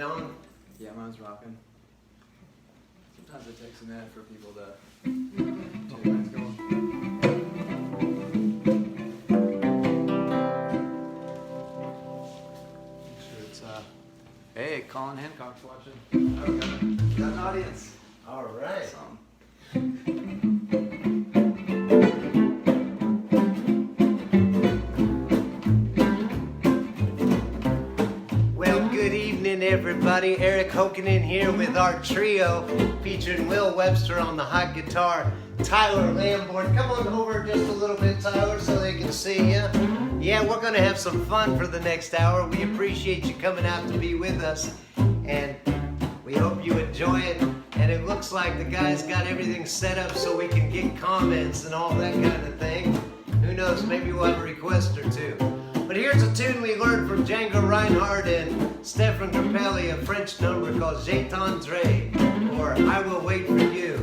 it on? Yeah, mine's rocking. Sometimes it takes a minute for people to get mine's going. Make sure it's hey, Colin Hancock's watching. Oh, got an audience. All right. Well, good evening, everybody. Erik Hokkanen here with our trio featuring Will Webster on the hot guitar, Tyler Lambourne. Come on over just a little bit, Tyler, so they can see you. Yeah, we're going to have some fun for the next hour. We appreciate you coming out to be with us, and we hope you enjoy it. And it looks like the guys got everything set up so we can get comments and all that kind of thing. Who knows, maybe we'll have a request or two. But here's a tune we learned from Django Reinhardt and Stefan Grappelli, a French number called J'attendrai, or I Will Wait for You.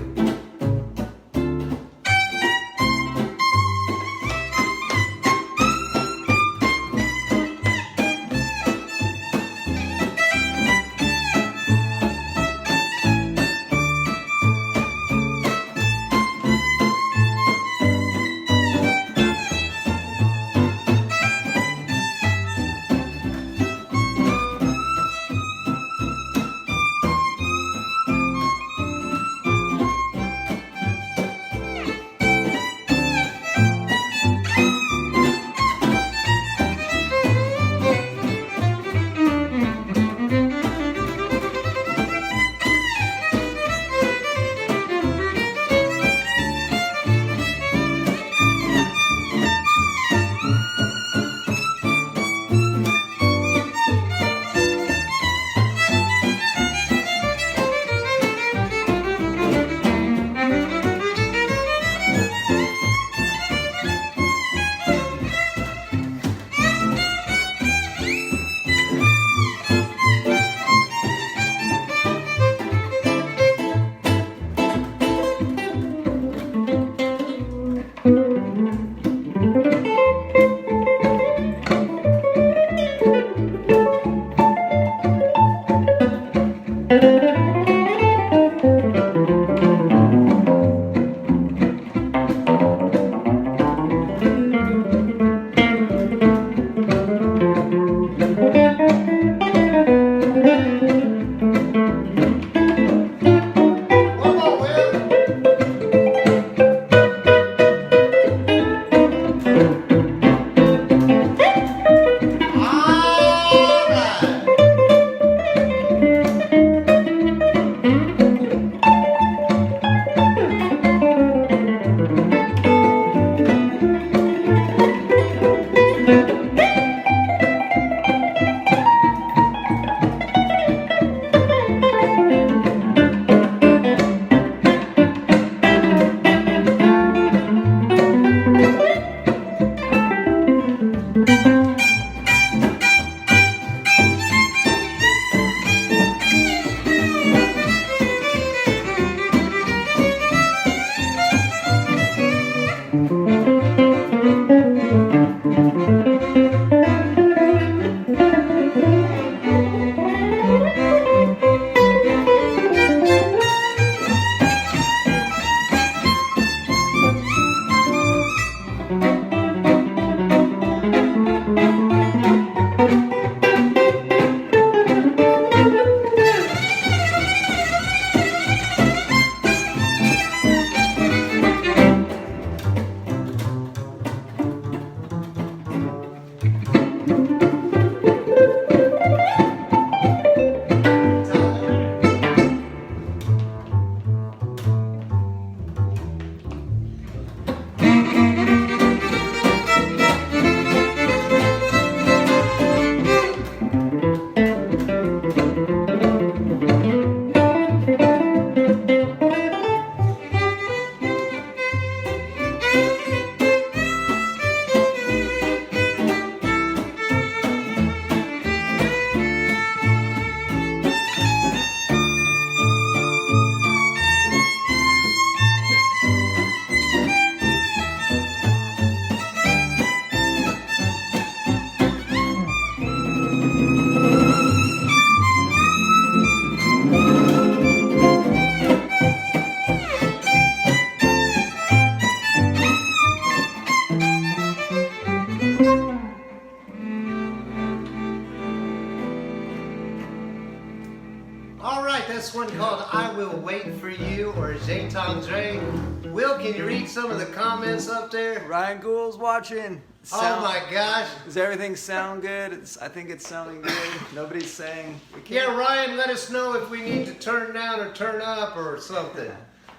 will wait for you, or Zay Tangre. Will, can you read some of the comments up there? Ryan Gould's watching. Oh my gosh. Does everything sound good? I think it's sounding good. Nobody's saying we can't. Yeah, Ryan, let us know if we need to turn down or turn up or something.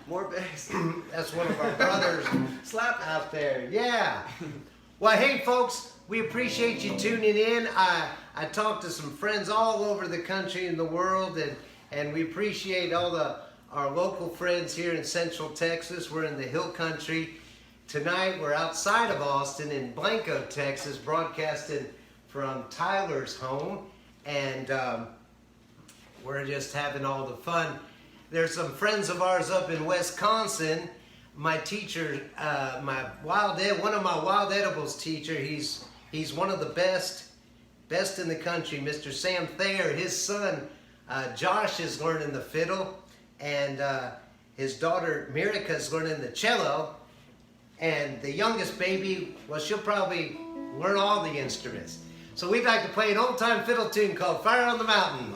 More bass. That's one of our brothers Slap out there. Yeah. Well, hey, folks, we appreciate you tuning in. I talked to some friends all over the country and the world, and we appreciate all our local friends here in Central Texas. We're in the Hill Country. Tonight, we're outside of Austin in Blanco, Texas, broadcasting from Tyler's home, and we're just having all the fun. There's some friends of ours up in Wisconsin. My teacher, one of my wild edibles teacher, he's one of the best in the country, Mr. Sam Thayer. His son, Josh, is learning the fiddle, and his daughter, Mirica, is learning the cello, and the youngest baby, well, she'll probably learn all the instruments. So we'd like to play an old-time fiddle tune called Fire on the Mountain.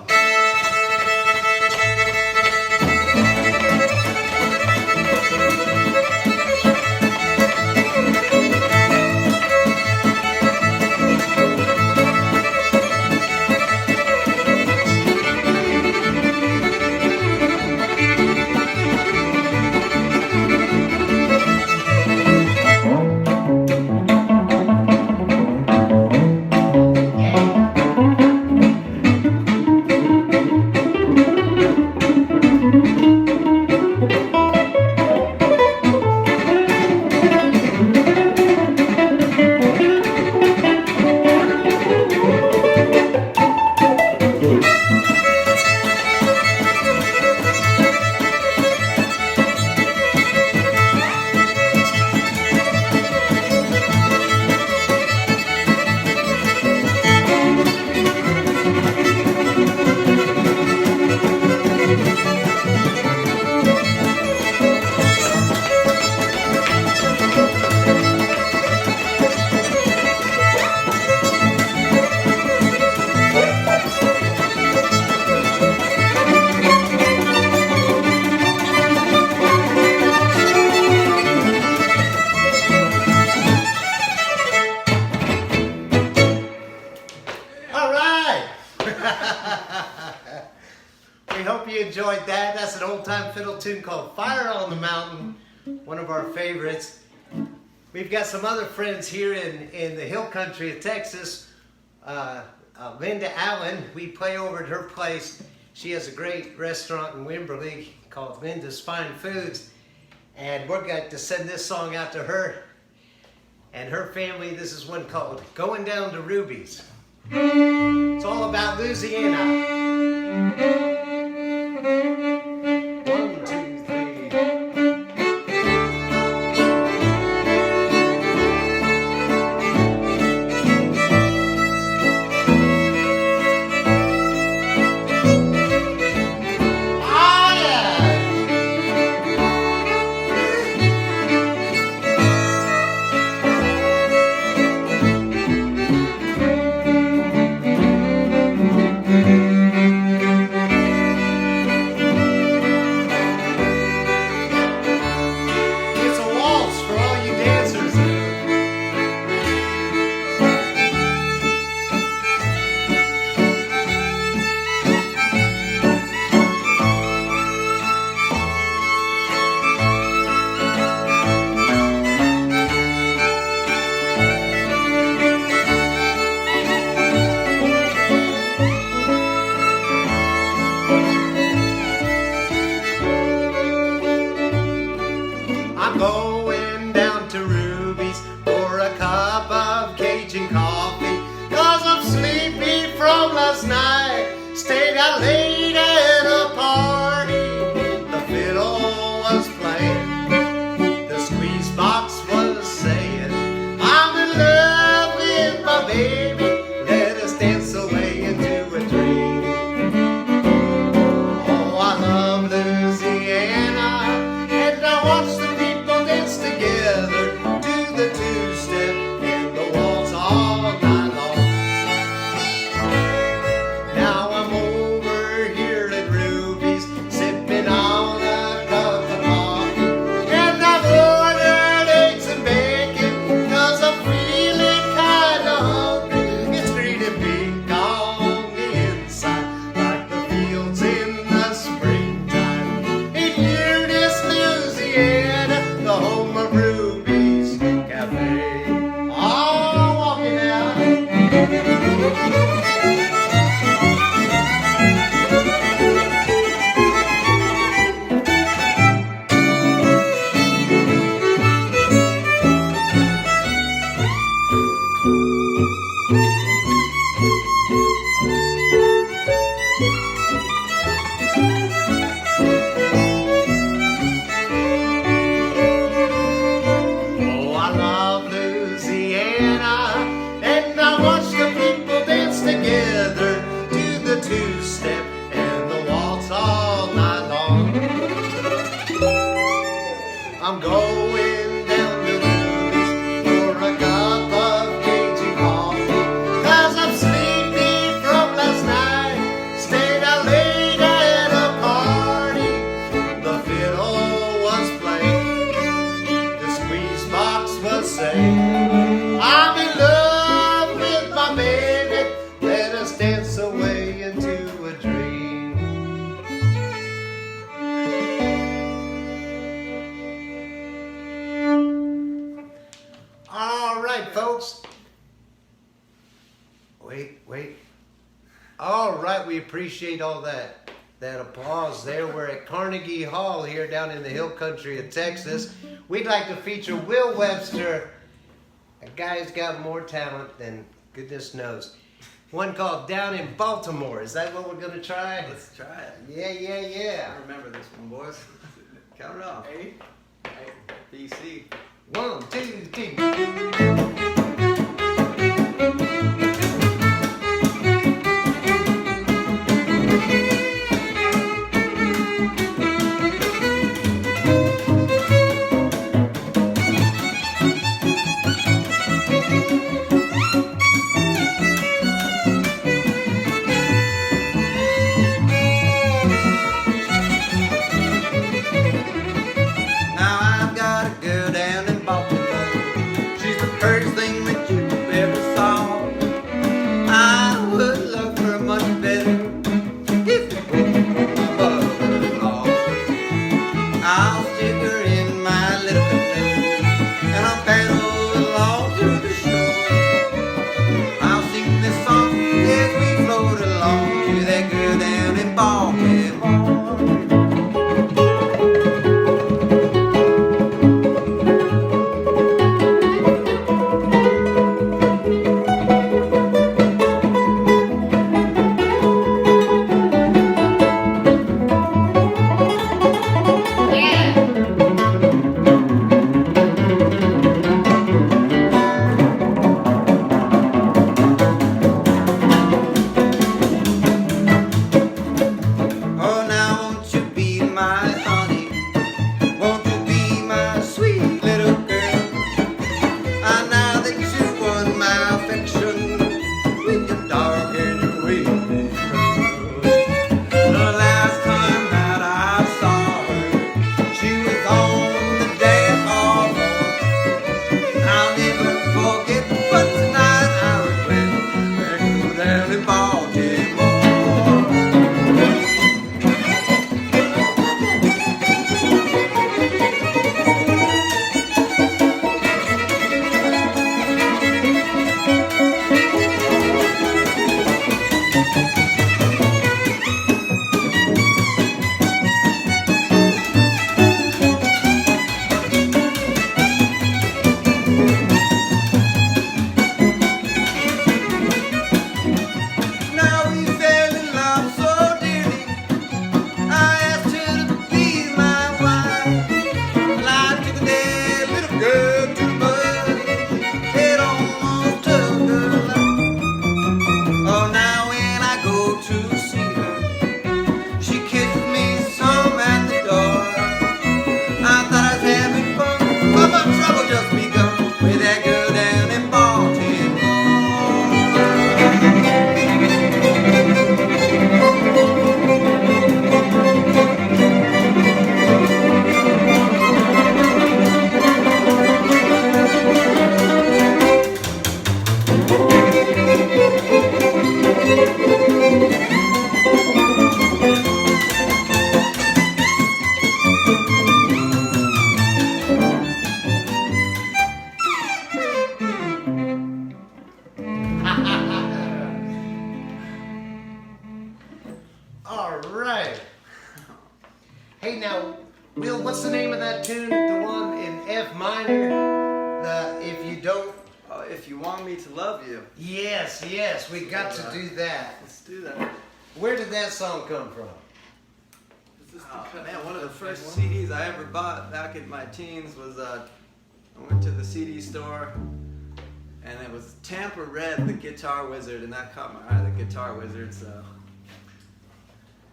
We hope you enjoyed that. That's an old-time fiddle tune called Fire on the Mountain, one of our favorites. We've got some other friends here in the Hill Country of Texas. Linda Allen, we play over at her place. She has a great restaurant in Wimberley called Linda's Fine Foods. And we're going to send this song out to her and her family. This is one called Going Down to Ruby's. It's all about Louisiana. 1, 2, 3. Ah, yeah. It's a waltz for all you dancers. I'm going down to Ruby's for a cup of Cajun coffee, 'cause I'm sleepy from last night. Stayed out late at a party. The fiddle was playing, the squeeze box was saying, I'm in love with my baby, let us dance away into a dream. Oh, I love Louisiana, and I watch the people dance going down to Ruby's for a cup of Cajun coffee. 'Cause I'm sleepy from last night, stayed out late at a party. The fiddle was playing, the squeeze box was saying, I'm in love with my baby, let us dance away into a dream. All right, folks. Wait. All right, we appreciate all that applause there. We're at Carnegie Hall here down in the hill country of Texas. We'd like to feature Will Webster, a guy who's got more talent than goodness knows. One called Down in Baltimore. Is that what we're going to try? Let's try it. Yeah. I remember this one, boys. Count it off. A, B, C. 1, 2, 3. Now I've got a girl down in Baltimore. She's the first thing that you ever saw. I would love her much better if it wasn't for my mother-in-law. I'll stick her in my little canoe and I'll paddle along to the shore. I'll sing this song as we float along to that girl down in Baltimore. Oh, now won't you be my honey? Won't you be my sweet little girl? Now that you won my affection with your dark hair and your wavy curls. The last time that I saw her, she was on the dance hall floor. I'll never forget, but tonight I regret that girl down in Baltimore. Now we fell in love so dearly, I asked her to be my wife. Well, I took that little girl to the bud, it almost took her life. Oh, now when I go to see her, she kisses me some at the door. I thought I was having fun, but my trouble just begun with that girl down in Baltimore. All right. Hey, now, Will, what's the name of that tune? The one in F minor? The If You Don't... If you want me to love you, Yes, we got to do that. let's do that. Where did that song come from? Oh, man, one of the first CDs I ever bought back in my teens was I went to the CD store and it was Tampa Red, the Guitar Wizard, and that caught my eye. The Guitar Wizard, so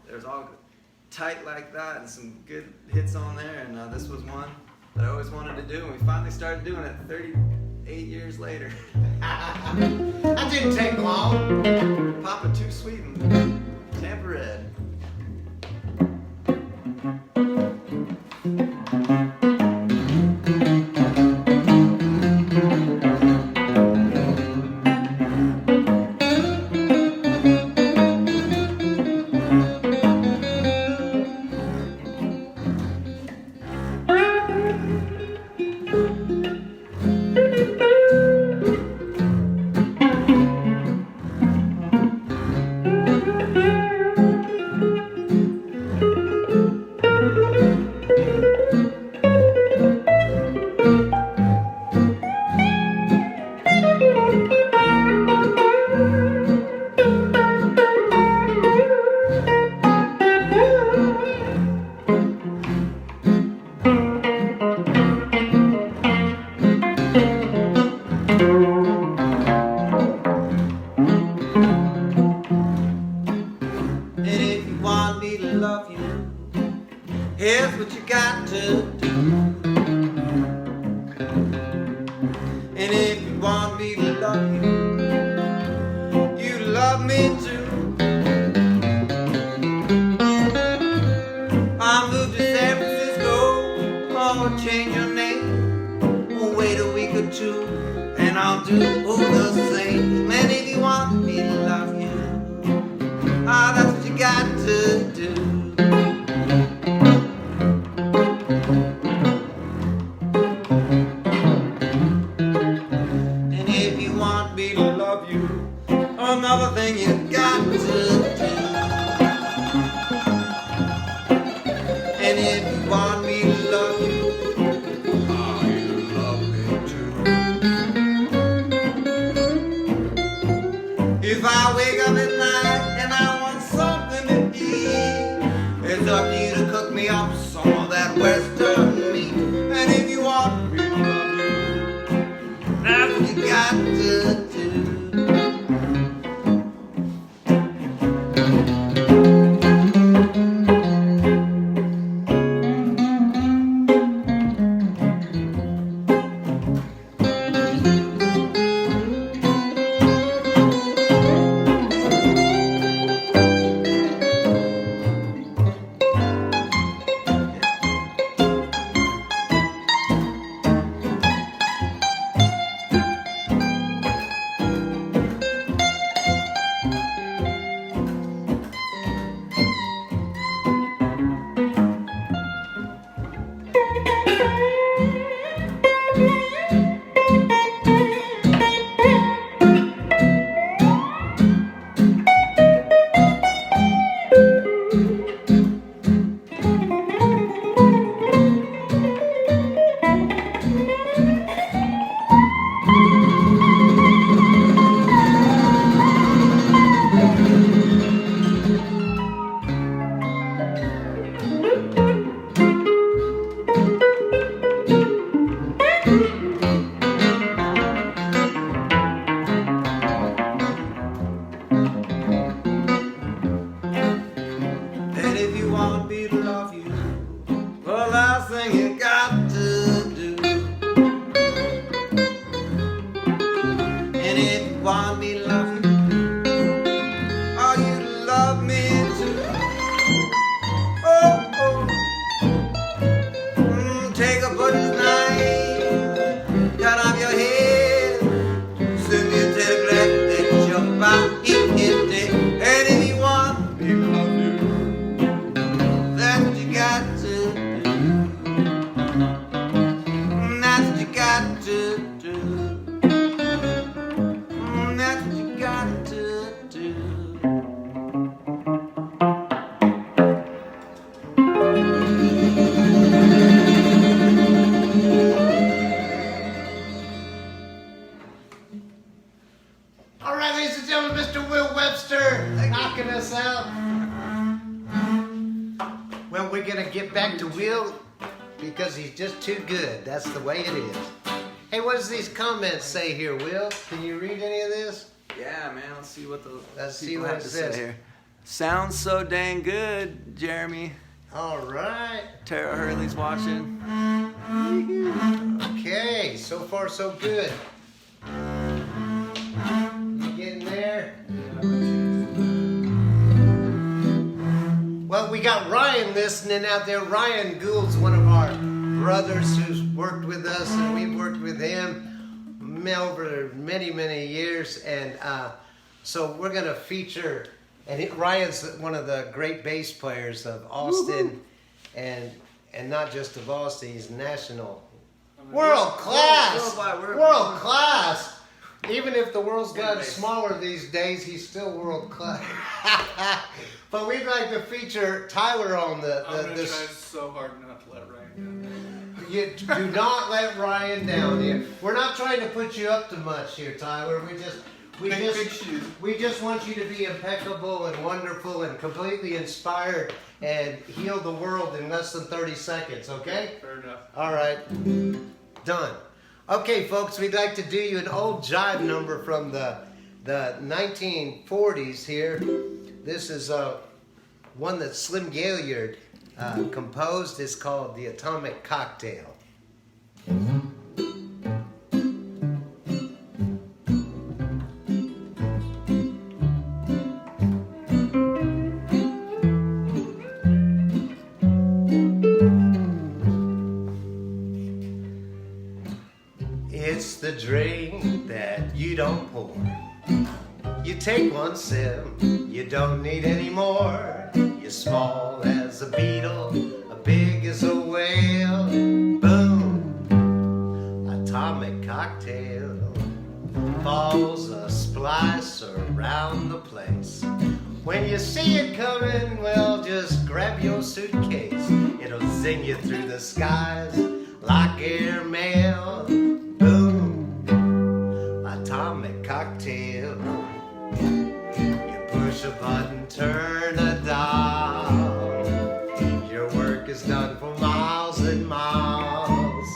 there's all tight like that and some good hits on there, and this was one. that I always wanted to do, and we finally started doing it 38 years later. That didn't take long. Papa Too Sweet and Tampa Red. Here's what you got to do. And if you want me to love you, you love me too. I'll move to San Francisco, oh, change your name. Oh, wait a week or two, and I'll do the same. And if you want me to love you, that's what you got to do. Another thing you got to do. And if you want me to love you, oh, you love me too. If I wake up at night and I want something to eat, it's up to you to cook me up some of that Western meat. And if you want me to love you, that's what you got to do. Knocking us out. Well, we're gonna get back to Will because he's just too good. That's the way it is. Hey, what does these comments say here, Will? Can you read any of this? Yeah, man. Let's see what the people have to say here. Sounds so dang good, Jeremy. All right. Tara Hurley's watching. Okay, so far so good. You getting there? Well, we got Ryan listening out there. Ryan Gould's one of our brothers who's worked with us, and we've worked with him over many, many years. And so we're going to feature, and Ryan's one of the great bass players of Austin, and not just of Austin, he's national. World class! World class! Even if the world's gotten smaller these days, he's still world class. But we'd like to feature Tyler on the I'm going to try so hard not to let Ryan down. You do not let Ryan down here. We're not trying to put you up to much here, Tyler. We just want you to be impeccable and wonderful and completely inspired and heal the world in less than 30 seconds, okay? Fair enough. All right. Done. Okay, folks, we'd like to do you an old jive number from the 1940s here. This is one that Slim Gaillard composed. It's called The Atomic Cocktail. It's the drink that you don't pour. You take one sip, you don't need any more. You're small as a beetle, big as a whale. Boom, atomic cocktail. Falls a splice around the place. When you see it coming, well, just grab your suitcase. It'll zing you through the skies like airmail. Boom, atomic cocktail. You push a button, turn a dial. Your work is done for miles and miles.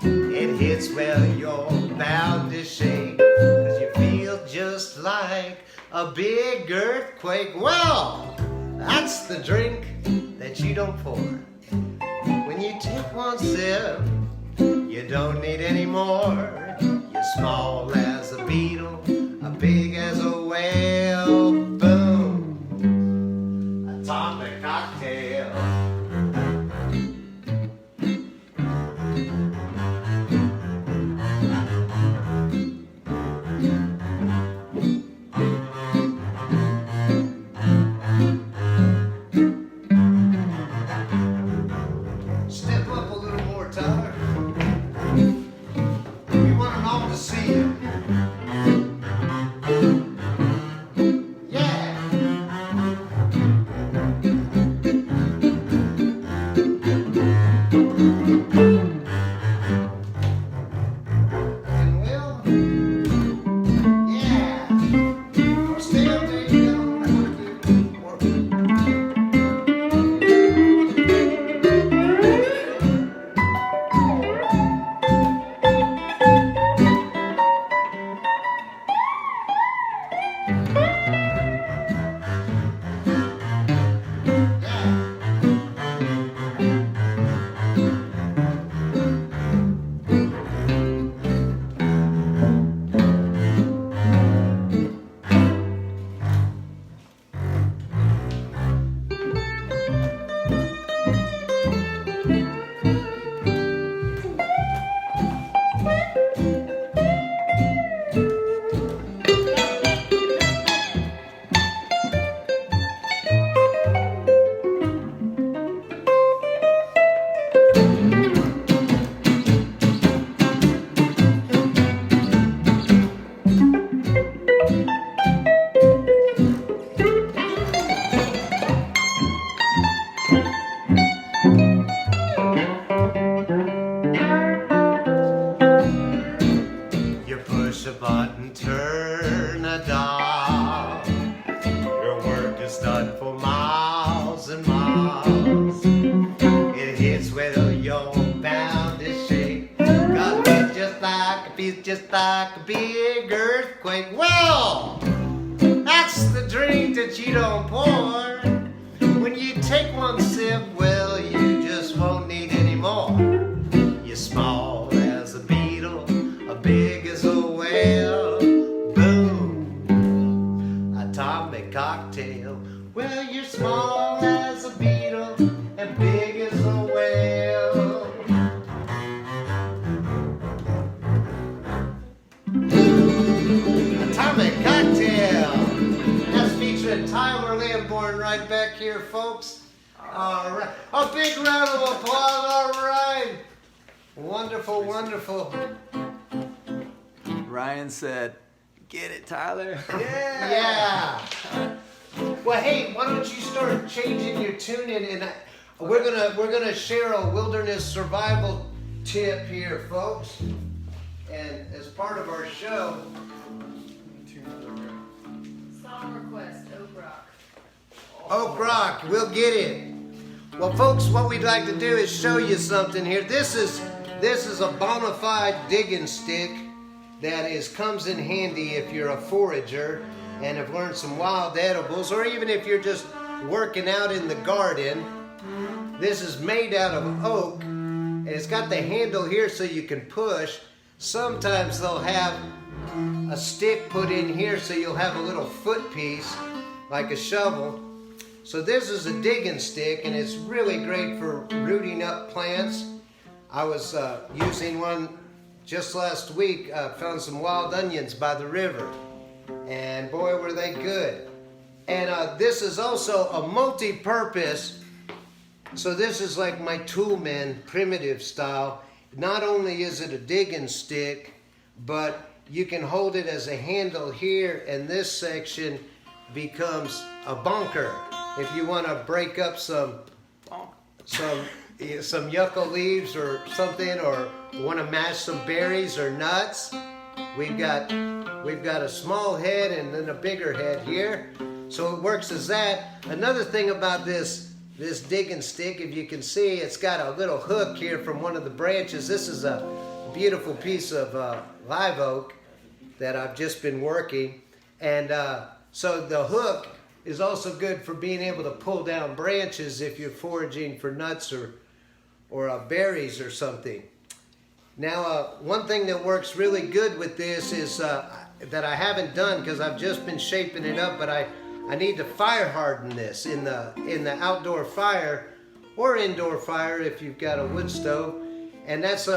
It hits well, you're bound to shake, 'cause you feel just like a big earthquake. Well, that's the drink that you don't pour. When you take one sip, you don't need any more. You're small as a beetle, big as a whale. Boom, atomic cocktail. Step up a little more, Tyler. We want them all to see you. Just like a big earthquake. Well, that's the drink that you don't pour. When you take one sip, well, you just won't need any more. big as a whale. Boom, atomic cocktail. Well, you're small as a beetle and big as a whale. Atomic cocktail. That's featuring Tyler Lambourne right back here, folks. All right, a big round of applause. All right, wonderful, wonderful. Ryan said, "Get it, Tyler." Yeah. Well, hey, why don't you start changing your tuning, and we're gonna share a wilderness survival tip here, folks. And as part of our show, Song request, Oak Rock. Oak Rock, we'll get it. Well, folks, what we'd like to do is show you something here. This is a bona fide digging stick that comes in handy if you're a forager and have learned some wild edibles, or even if you're just working out in the garden. This is made out of oak, and it's got the handle here so you can push. Sometimes they'll have a stick put in here so you'll have a little foot piece, like a shovel. So this is a digging stick, and it's really great for rooting up plants. I was using one just last week. Found some wild onions by the river, and boy were they good. And this is also a multi-purpose, so this is like my Toolman primitive style. Not only is it a digging stick, but you can hold it as a handle here, and this section becomes a bunker. If you want to break up some yucca leaves or something, or want to mash some berries or nuts, we've got a small head and then a bigger head here, so it works as that. Another thing about this digging stick, if you can see, it's got a little hook here from one of the branches. This is a beautiful piece of live oak that I've just been working, and so the hook is also good for being able to pull down branches if you're foraging for nuts or berries or something. Now, one thing that works really good with this is that I haven't done because I've just been shaping it up, but I need to fire harden this in the outdoor fire or indoor fire if you've got a wood stove, and that's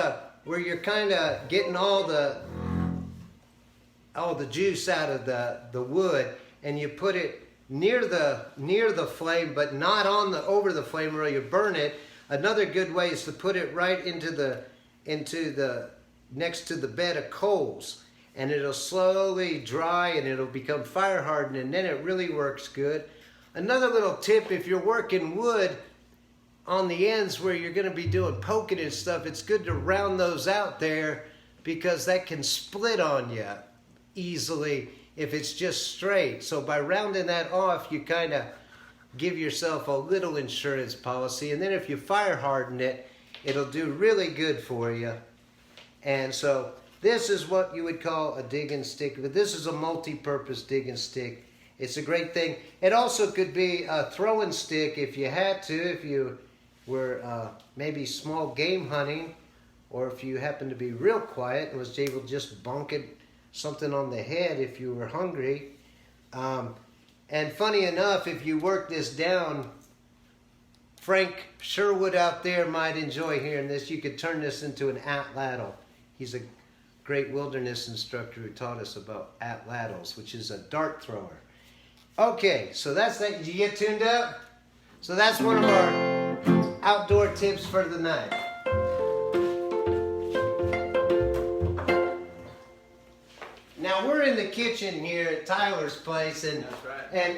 where you're kind of getting all the juice out of the wood, and you put it near the flame, but not over the flame or you burn it. Another good way is to put it right into the next to the bed of coals, and it'll slowly dry and it'll become fire hardened, and then it really works good. Another little tip, if you're working wood on the ends where you're going to be doing poking and stuff, it's good to round those out there, because that can split on you easily if it's just straight. So by rounding that off, you kind of give yourself a little insurance policy, and then if you fire harden it, it'll do really good for you. And so this is what you would call a digging stick, but this is a multi-purpose digging stick. It's a great thing. It also could be a throwing stick if you had to, if you were maybe small game hunting, or if you happen to be real quiet and was able to just bonk it something on the head if you were hungry. And funny enough, if you work this down, Frank Sherwood out there might enjoy hearing this. You could turn this into an atlatl. He's a great wilderness instructor who taught us about atlatls, which is a dart thrower. Okay, so that's that. Did you get tuned up? So that's one of our outdoor tips for the night. Now we're in the kitchen here at Tyler's place, and That's right. and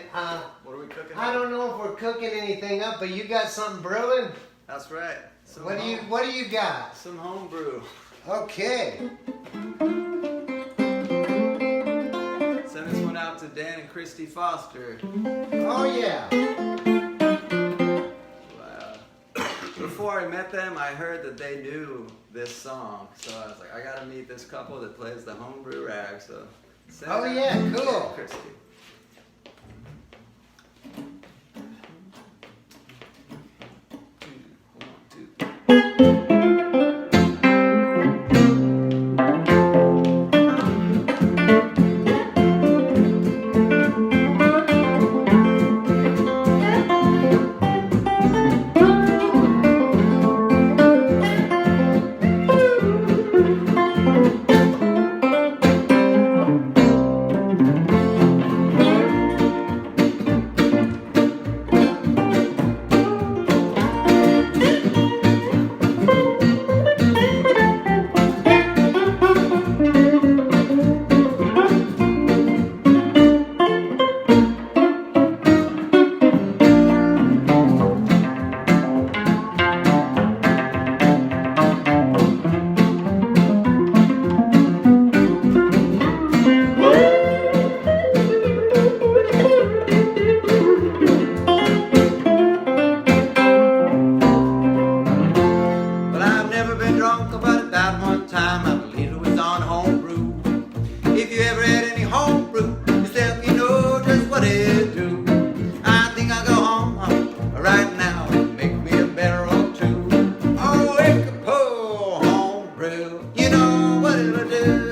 What are we cooking? I don't know if we're cooking anything up, but you got something brewing. That's right. What do you got? Some home brew. Okay. Send this one out to Dan and Christy Foster. Oh yeah. Before I met them, I heard that they knew this song, so I was like, I gotta meet this couple that plays the homebrew rag. So, send Oh it yeah, out to cool. Dan and Christy. time, I believe it was on homebrew. If you ever had any homebrew yourself, you know just what it do. I think I'll go home right now and make me a better or two. Oh, it could pour homebrew, you know what it'll do.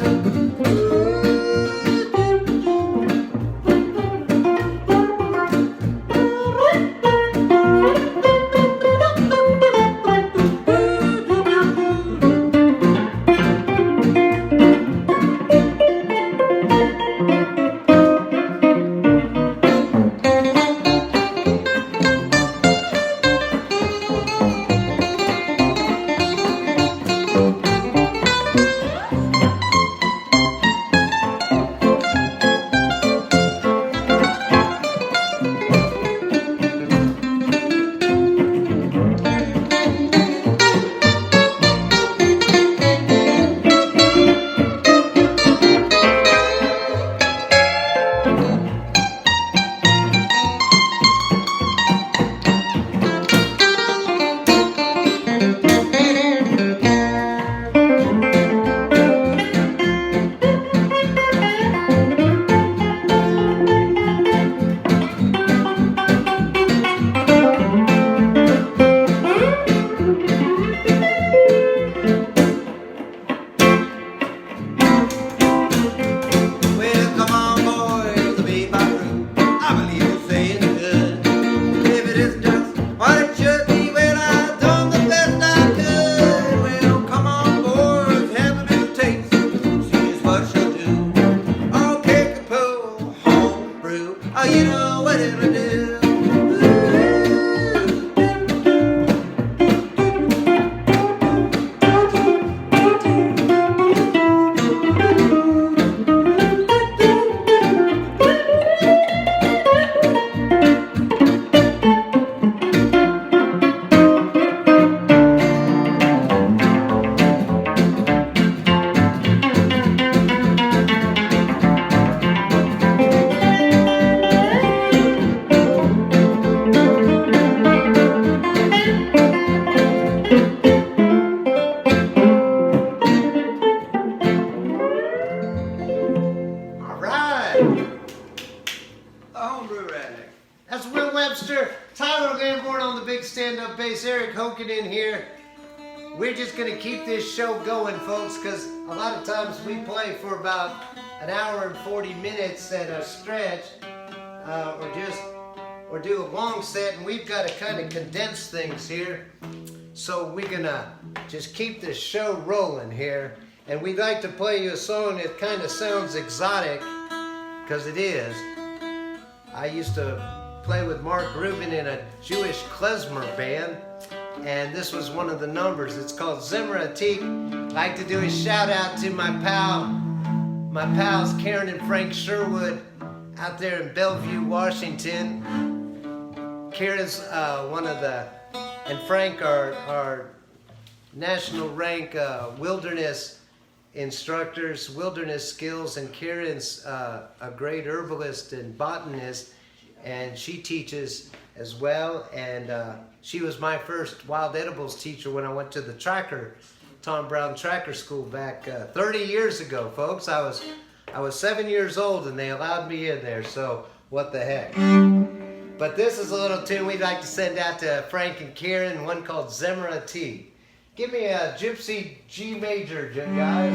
That's Will Webster, Tyler Lambourne on the big stand-up bass, Erik Hokkanen here. We're just going to keep this show going, folks, because a lot of times we play for about an hour and 40 minutes at a stretch, or do a long set, and we've got to kind of condense things here. So we're going to just keep this show rolling here. And we'd like to play you a song that kind of sounds exotic, because it is. I used to play with Mark Rubin in a Jewish Klezmer band, and this was one of the numbers. It's called Zimratik. I'd like to do a shout out to my pals Karen and Frank Sherwood out there in Bellevue, Washington. Karen's and Frank are national rank wilderness instructors, wilderness skills, and Karen's a great herbalist and botanist, and she teaches as well. And she was my first wild edibles teacher when I went to the Tom Brown Tracker School back 30 years ago, folks. I was 7 years old and they allowed me in there, so what the heck. But this is a little tune we'd like to send out to Frank and Karen, one called Zemra T. Give me a Gypsy G major, guys.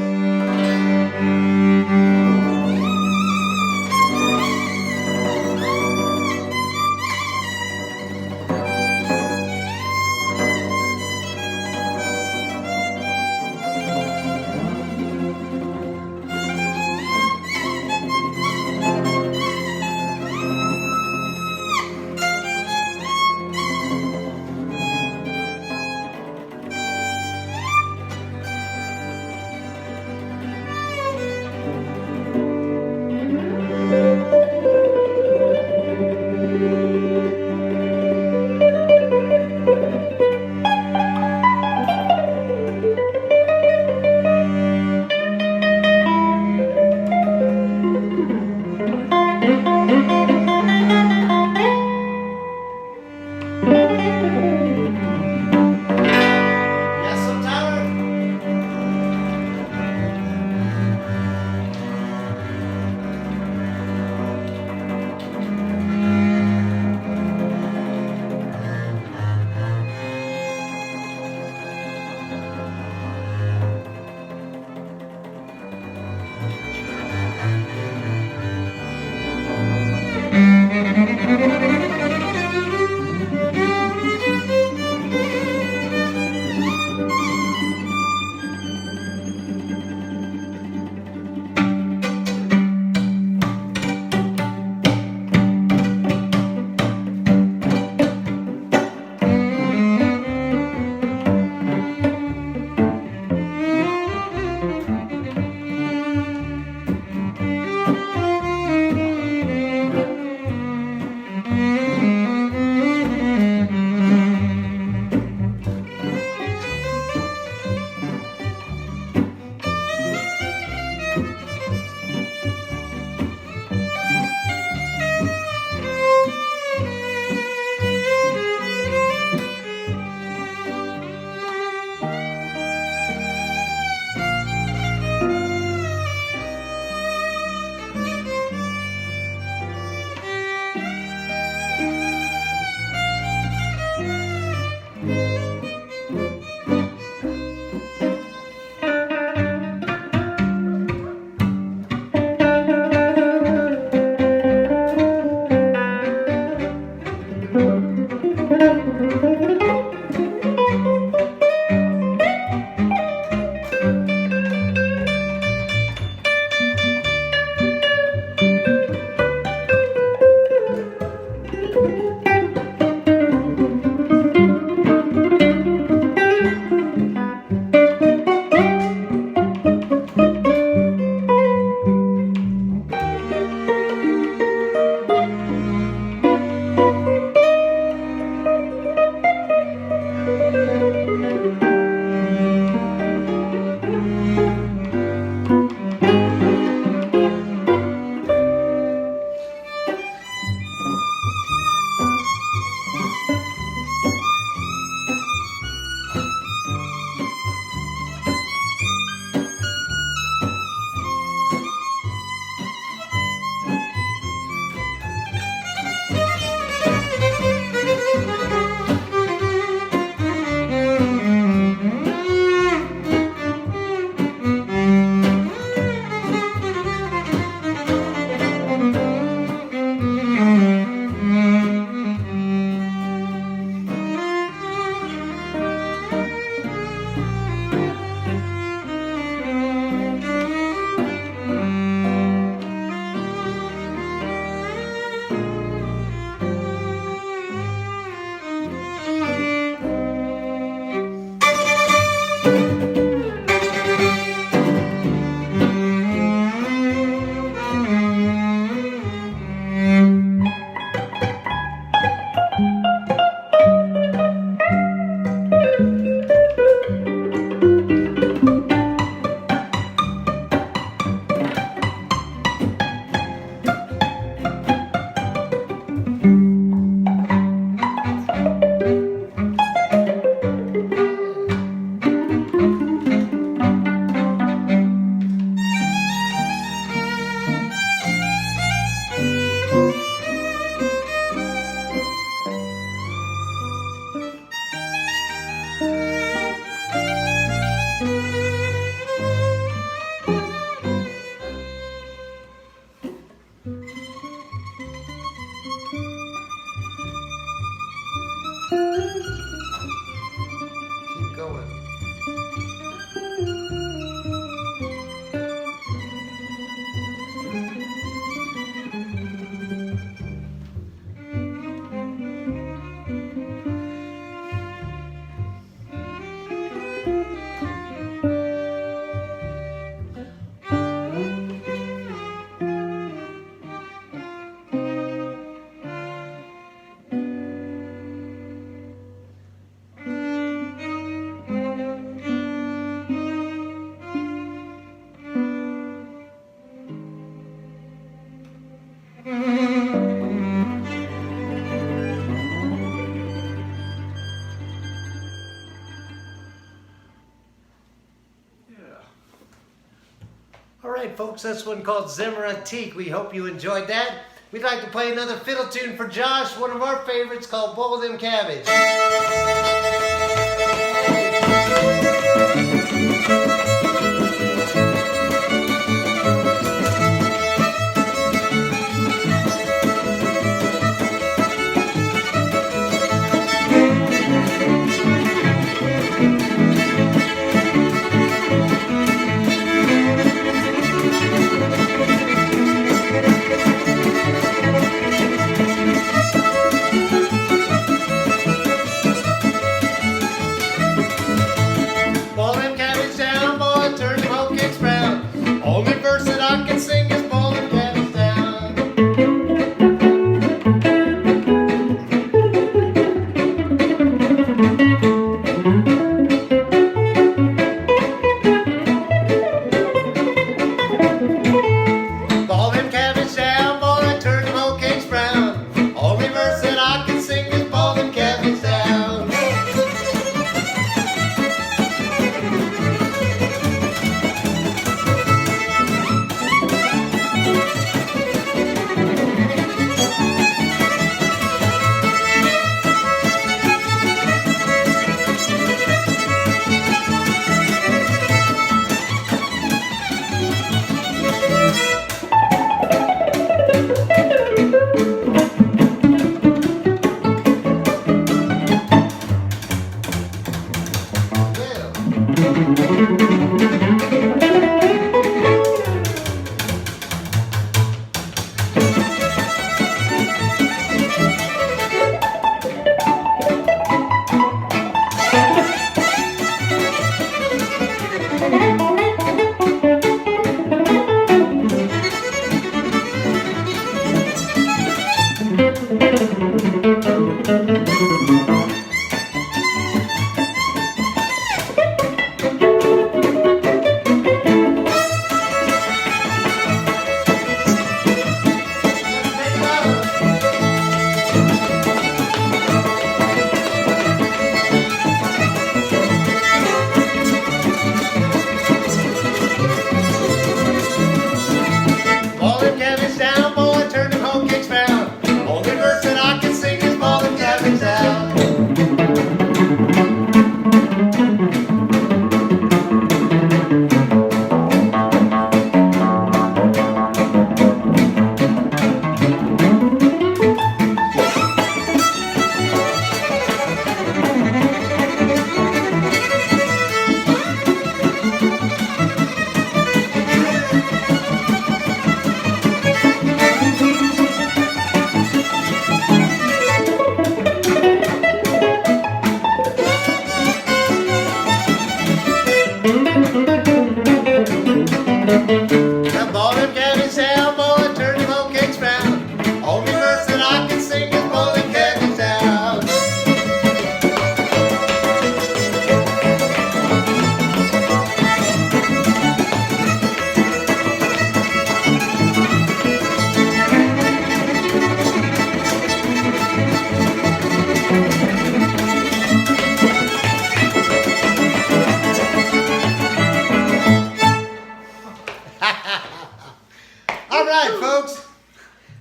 All right, folks, that's one called Zimmer Antique. We hope you enjoyed that. We'd like to play another fiddle tune for Josh, one of our favorites called Boil Them Cabbage.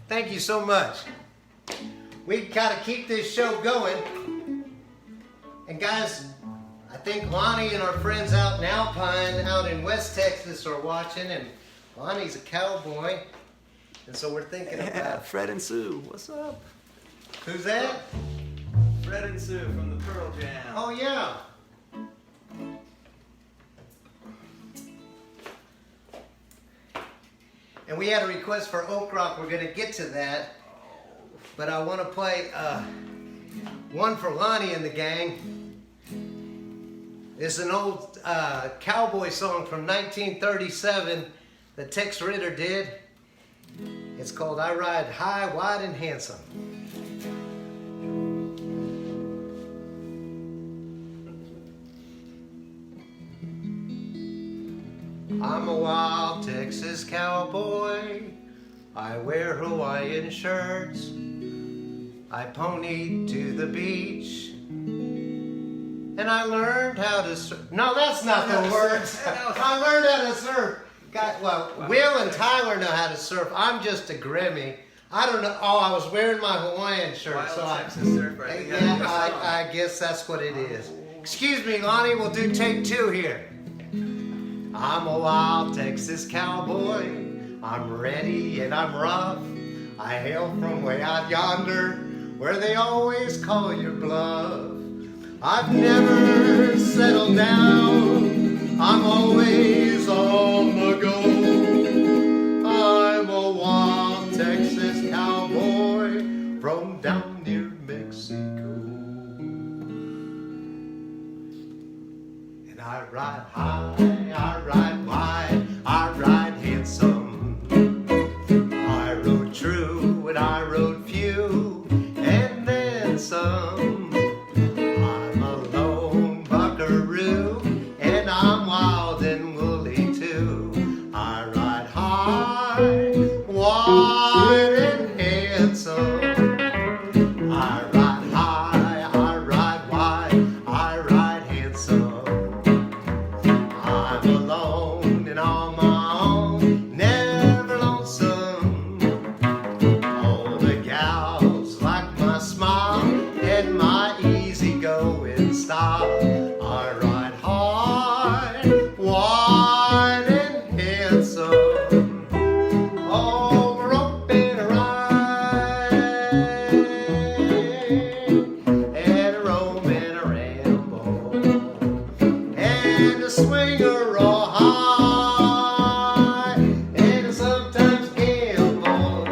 Thank you so much. We gotta keep this show going. And guys, I think Lonnie and our friends out in Alpine, out in West Texas are watching, and Lonnie's a cowboy. And so we're thinking about... Fred and Sue, what's up? Who's that? Fred and Sue from the Pearl Jam. Oh, yeah. And we had a request for Oak Rock. We're going to get to that. But I want to play one for Lonnie and the gang. This is an old cowboy song from 1937 that Tex Ritter did. It's called I Ride High, Wide, and Handsome. I'm a wild Texas cowboy. I wear Hawaiian shirts. I ponied to the beach. And I learned how to surf. No, that's not the words. I learned how to surf Will and Tyler know how to surf. I'm just a Grimmy. I don't know. Oh, I was wearing my Hawaiian shirt, Wild so Texas surfer. I think yeah, that's I guess that's what it is. Excuse me, Lonnie. We'll do take 2 here. I'm a wild Texas cowboy. I'm ready and I'm rough. I hail from way out yonder, where they always call your bluff. I've never settled down. I'm always on the go. I'm a wild Texas cowboy from down near Mexico. And I ride high, I ride wide, I ride handsome. I rode true and I rode few, and then some. I'm a lone buckaroo, and I'm wild and woolly too. I ride high, wide, and handsome. I ride high, I ride wide, I ride handsome. I'm alone and on my own, never lonesome. All the gals like my smile and my easygoing style. I ride high, wide, and handsome. Oh, we're up and a ride, and a roam and a ramble, and a swinger all high, and a sometimes gamble.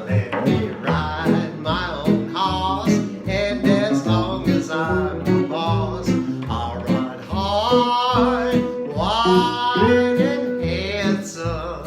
Let me ride my own horse, and as long as I'm the boss, I'll ride high, wide, and handsome.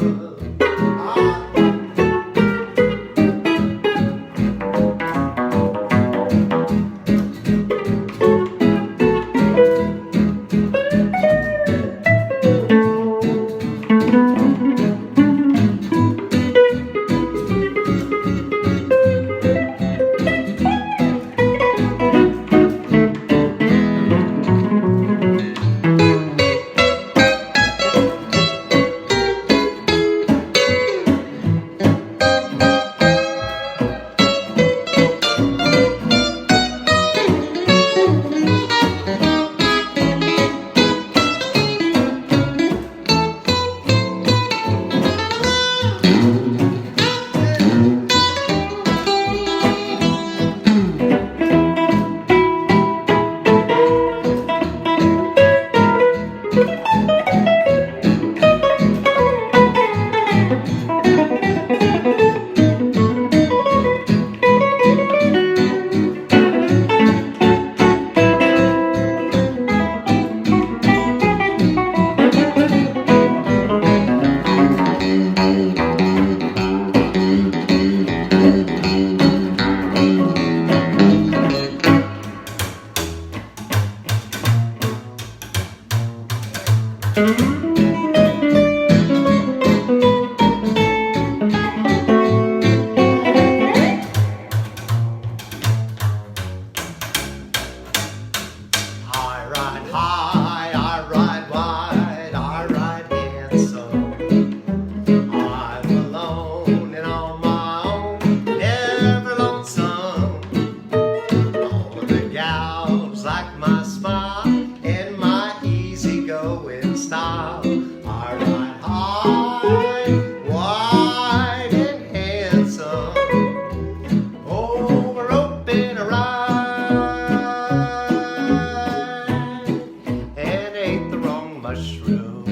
I ride high, I ride wide, I ride handsome. I'm alone and on my own, never lonesome. All the gals like my smile and my easygoing style. I ride high, wide, and handsome. Oh, we're open a ride, and ate the wrong mushroom,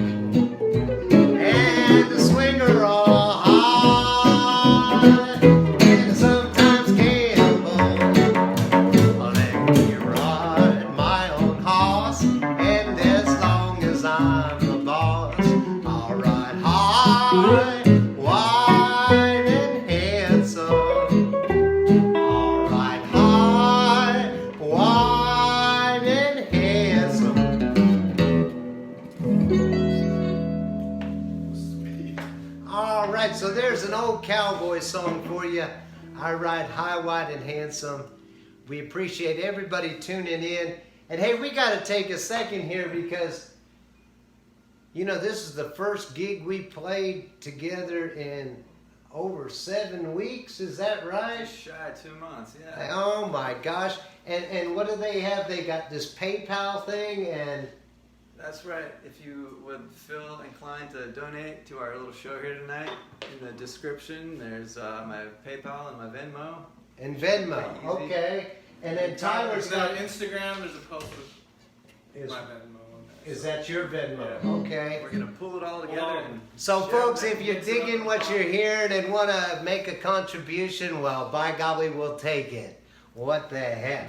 and the swinger all high, and sometimes gamble. Let me ride my own horse, and as long as I'm the boss, I'll ride high, wide, and handsome. I'll ride high, wide, and handsome. All right, so there's an old cowboy song for you. I ride high, wide, and handsome. We appreciate everybody tuning in. And hey, we got to take a second here because You know, this is the first gig we played together in over 7 weeks. Is that right? Just shy of 2 months, yeah. Oh my gosh. And what do they have? They got this PayPal thing and... That's right. If you would feel inclined to donate to our little show here tonight, in the description there's my PayPal and my Venmo. And Venmo, okay. And then Tyler's got... Instagram, there's a post with Is, my Venmo on there. is that your Venmo? Yeah. Okay. We're going to pull it all together. And So share folks, it. if you're digging what you're hearing and want to make a contribution, well, by golly, we'll take it. What the heck?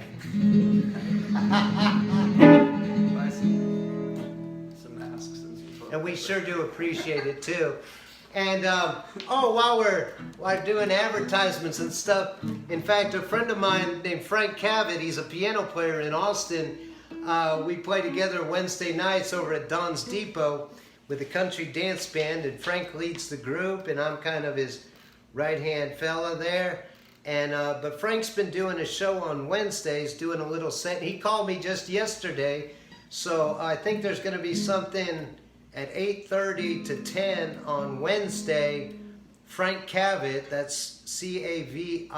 Buy some masks and some toilet And we paper. sure do appreciate it too. And while we're doing advertisements and stuff, in fact, a friend of mine named Frank Cavett, he's a piano player in Austin. We play together Wednesday nights over at Don's Depot with a country dance band, and Frank leads the group, and I'm kind of his right-hand fella there. And but Frank's been doing a show on Wednesdays, doing a little set. He called me just yesterday, so I think there's going to be something at 8:30 to 10 on Wednesday. Frank Cavett, that's Cavitt.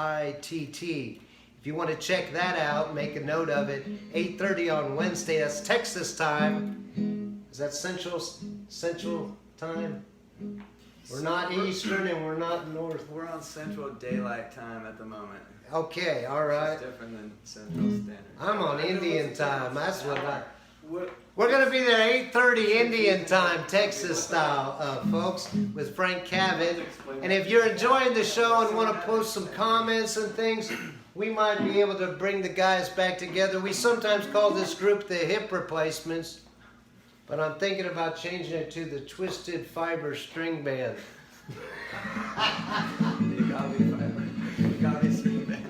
If you want to check that out, make a note of it. 8:30 on Wednesday. That's Texas time. Is that Central time? We're not Eastern and we're not North. We're on Central Daylight Time at the moment. Okay, all right. It's different than Central Standard. I'm on Indian time. That's what I... What? We're going to be there 8:30 Indian time, Texas style, folks, with Frank Cavett. And if you're enjoying the show and want to post some comments and things, we might be able to bring the guys back together. We sometimes call this group the Hip Replacements, but I'm thinking about changing it to the Twisted Fiber String Band. You got me fiber. You got me string band.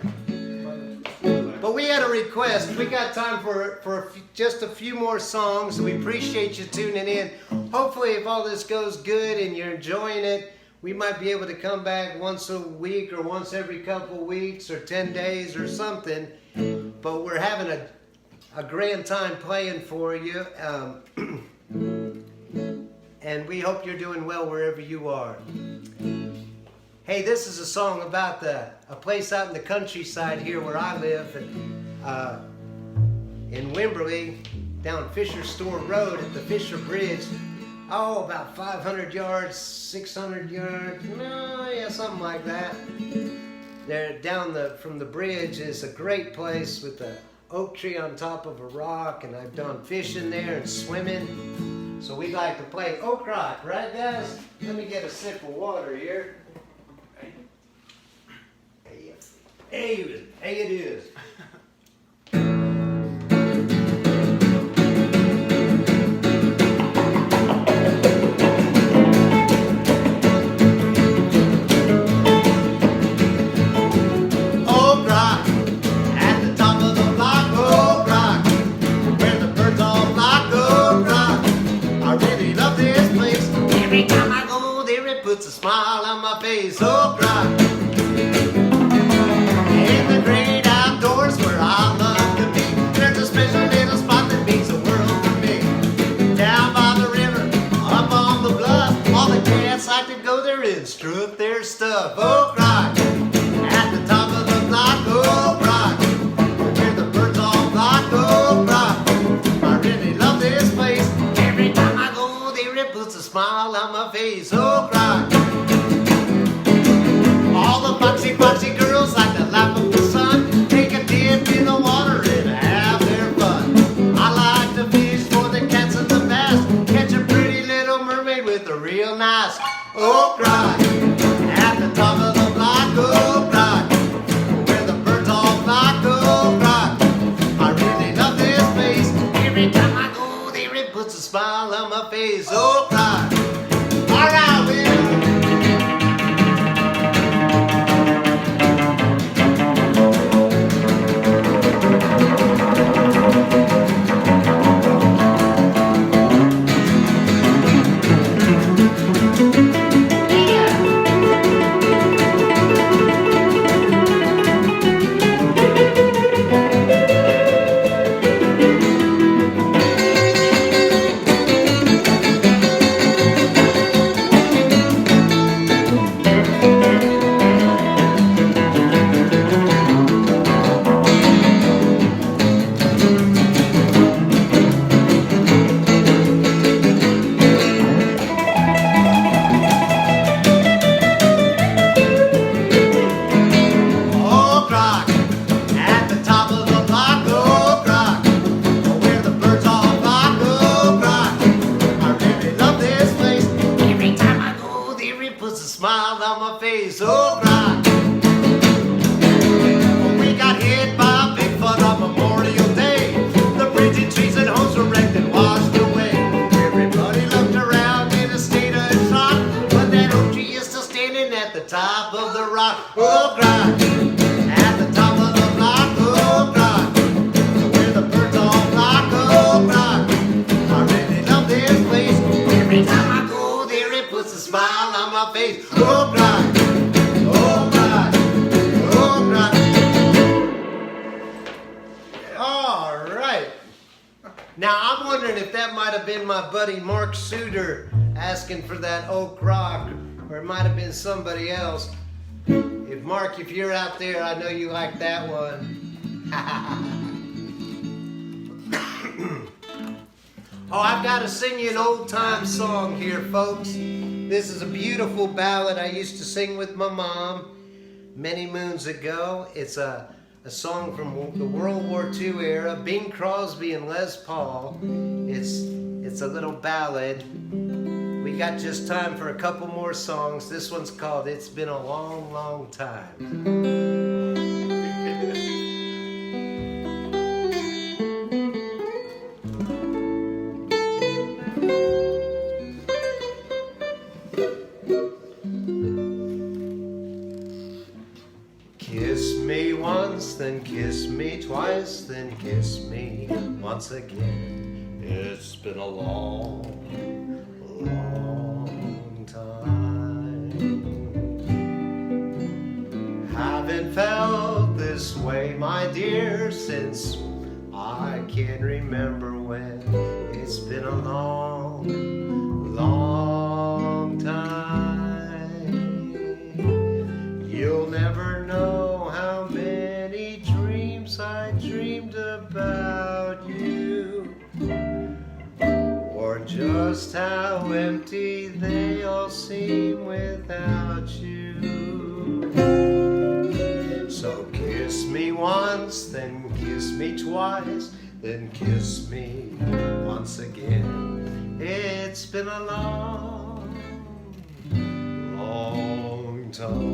But we had a request. We got time for just a few more songs. We appreciate you tuning in. Hopefully, if all this goes good and you're enjoying it, we might be able to come back once a week or once every couple weeks or 10 days or something. But we're having a grand time playing for you. And we hope you're doing well wherever you are. Hey, this is a song about a place out in the countryside here where I live, in Wimberley, down Fisher Store Road at the Fisher Bridge. Oh, about 500 yards, 600 yards, no, yeah, something like that. There, from the bridge is a great place with an oak tree on top of a rock, and I've done fishing there and swimming. So we like to play Oak Rock, right guys? Let me get a sip of water here. Hey, it is. Oak Rock, at the top of the block, Oak Rock, where the birds all flock, Oak Rock. I really love this place. Every time I go there, it puts a smile on my face. Oak Rock. In the great outdoors where I love to be, there's a special little spot that means the world to me. Down by the river, up on the bluff, all the cats like to go there and strut their stuff. Oak Rock, at the top of the block, Oak Rock, where the birds all flock, Oak Rock. I really love this place. Every time I go there, it puts a smile on my face. Oak Rock. All the foxy girls like to lap up the sun, take a dip in the water and have their fun. I like to fish for the cats and the bass, catch a pretty little mermaid with a real nice Oak Rock. At the top of the block, Oak Rock, where the birds all flock, Oak Rock. I really love this place. Every time I go there, it puts a smile on my face. Oak Rock. All right, Will. puts a smile on my face. Oh, God. We got hit by a Bigfoot on Memorial Day. The bridges, trees, and homes were wrecked and washed away. Everybody looked around in a state of shock, but that oak tree is still standing at the top of the rock. Oh, God. At the top of the block. Oh, God. Where the birds all flock. Oh, God. I really love this place. Every time I go there, it puts a smile on my face. Oh, God. Oh, God. Oh, God. All right. Now, I'm wondering if that might have been my buddy Mark Suter asking for that oak rock, or it might have been somebody else. If Mark, if you're out there, I know you like that one. Oh, I've got to sing you an old-time song here, folks. This is a beautiful ballad I used to sing with my mom many moons ago. It's a song from the World War II era, Bing Crosby and Les Paul. It's a little ballad. We got just time for a couple more songs. This one's called It's Been a Long, Long Time. Kiss me once, then kiss me twice, then kiss me once again. It's been a long, long time. Haven't felt this way, my dear, since I can remember when. It's been a long, long time. You'll never know how many dreams I dreamed about you, or just how empty they all seem without you. So kiss me once, then kiss me twice, then kiss me once again. It's been a long, long time.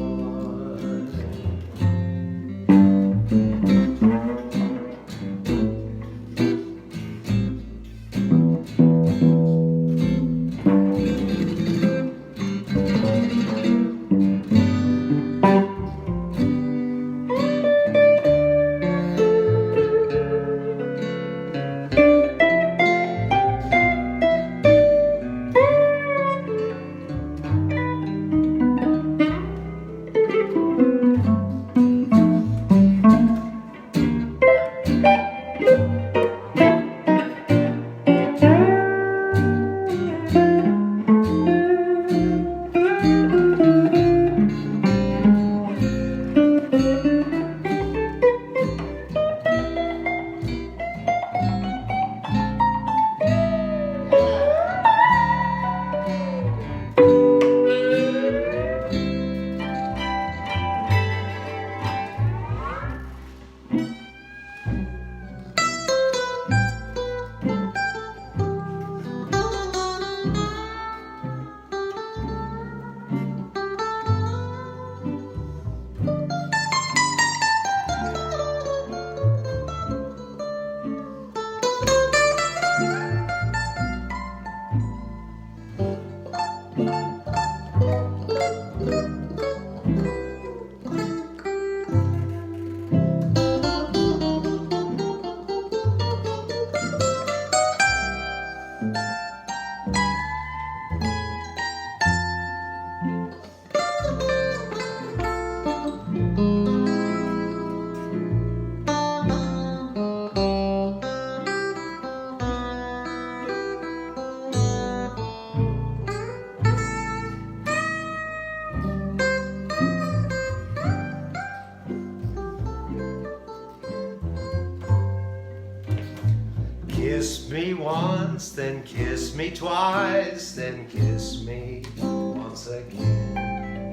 Kiss me once, then kiss me twice, then kiss me once again.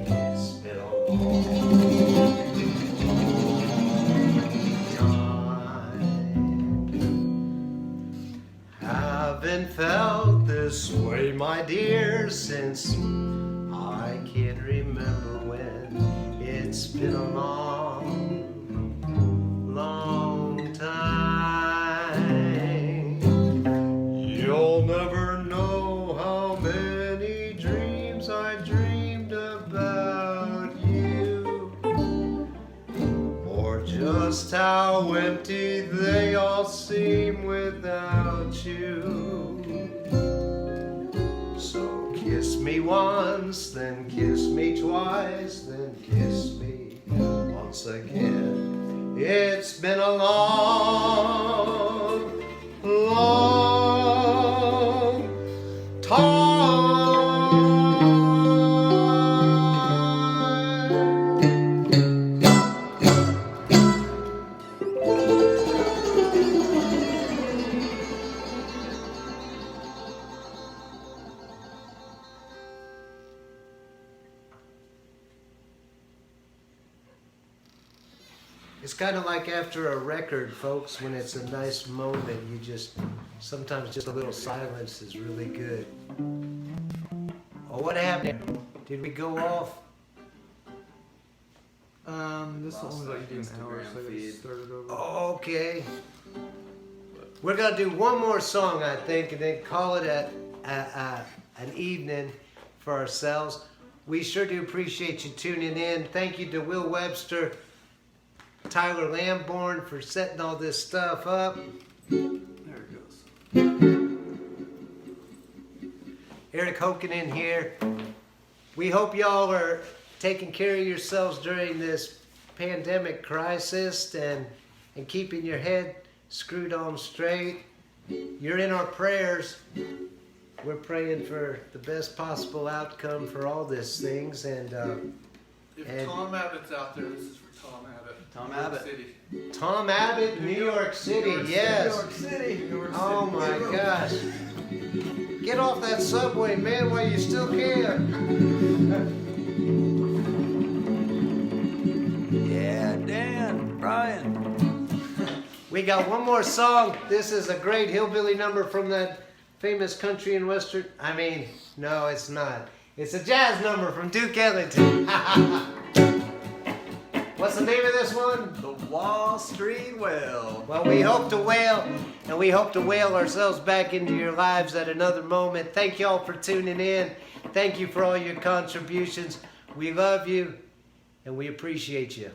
It's been a long time. Haven't felt this way, my dear, since I can remember. it's been a long, long time. You'll never know how many dreams I dreamed about you, or just how empty they all seem without you. So kiss me once, then kiss me twice, then kiss me once again. It's been a long, long time. It's kind of like after a record, folks, when it's a nice moment, you just, sometimes just a little silence is really good. Oh, what happened? Did we go off? This will only let you do an hour, so I gotta start it over. Oh, okay. We're going to do one more song, I think, and then call it an evening for ourselves. We sure do appreciate you tuning in. Thank you to Will Webster, Tyler Lambourne for setting all this stuff up. There it goes. Erik Hokkanen here. We hope y'all are taking care of yourselves during this pandemic crisis and keeping your head screwed on straight. You're in our prayers. We're praying for the best possible outcome for all these things. And If Tom Abbott's out there, this is for Tom Abbott. Tom New York Abbott. City. Tom Abbott, New York City, yes. New York City. New York City. Oh my gosh. Get off that subway, man, while you still can. Yeah, Dan, Brian. We got one more song. This is a great hillbilly number from that famous country and western. I mean, no, it's not. It's a jazz number from Duke Ellington. What's the name of this one? The Wall Street Whale. Well, we hope to whale, and we hope to whale ourselves back into your lives at another moment. Thank y'all for tuning in. Thank you for all your contributions. We love you, and we appreciate you.